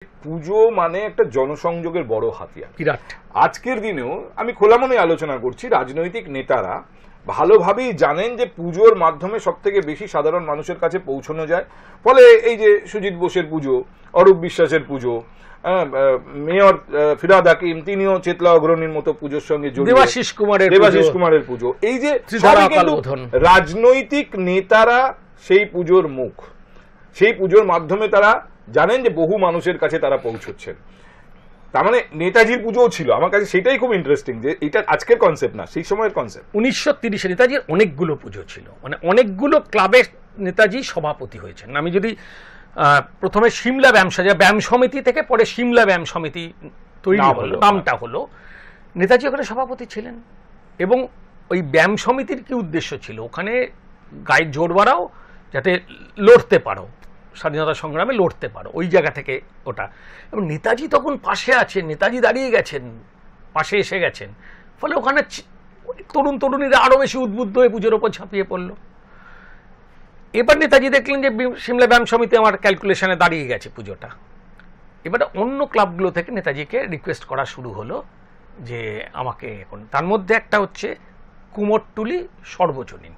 পুজো মানে একটা জনসংযোগের বড় হাতিয়ার, বিরাট। আজকের দিনেও আমি খোলা মনে আলোচনা করছি, রাজনৈতিক নেতারা ভালোভাবেই জানেন যে পুজোর মাধ্যমে সব থেকে বেশি সাধারণ মানুষের কাছে পৌঁছানো যায়। ফলে এই যে সুজিত বোসের পুজো, অরূপ বিশ্বাসের পুজো, মেয়র ফিরহাদ হাকিম তিনিও চেতলা অগ্রণীর মতো পুজোর সঙ্গে জড়িত, দেবাশিস কুমারের পুজো, এই যে রাজনৈতিক নেতারা সেই পুজোর মুখ, সেই পুজোর মাধ্যমে তারা জানেন যে বহু মানুষের কাছে তারা পৌঁছচ্ছেন। তার মানে নেতাজির পুজোও ছিল, আমার কাছে সেটাই খুব ইন্টারেস্টিং যে এটা আজকের কনসেপ্ট না, সেই সময়ের কনসেপ্ট। 1930-এ নেতাজির অনেকগুলো পুজো ছিল, মানে অনেকগুলো ক্লাবে নেতাজি সভাপতি হয়েছেন। আমি যদি প্রথমে সিমলা ব্যায়াম সমিতি থেকে পরে সিমলা ব্যায়াম সমিতি তৈরি হলো, নামটা হলো, নেতাজি ওখানে সভাপতি ছিলেন। এবং ওই ব্যায়াম সমিতির কি উদ্দেশ্য ছিল, ওখানে গায়ে জোর বাড়াও, যাতে লড়তে পারো, স্বাধীনতা সংগ্রামে লড়তে পারো, ওই জায়গা থেকে ওটা। এবং নেতাজি তখন পাশে আছেন, নেতাজি দাঁড়িয়ে গেছেন, পাশে এসে গেছেন, ফলে ওখানে তরুণীরা আরো বেশি উদ্বুদ্ধ হয়ে পুজোর ওপর ঝাঁপিয়ে পড়লো। এবার নেতাজি দেখলেন যে সিমলা ব্যায়াম সমিতি আমার ক্যালকুলেশনে দাঁড়িয়ে গেছে পুজোটা। এবার অন্য ক্লাবগুলো থেকে নেতাজিকে রিকোয়েস্ট করা শুরু হলো যে আমাকে এখন, তার মধ্যে একটা হচ্ছে কুমোরটুলি সর্বজনীন।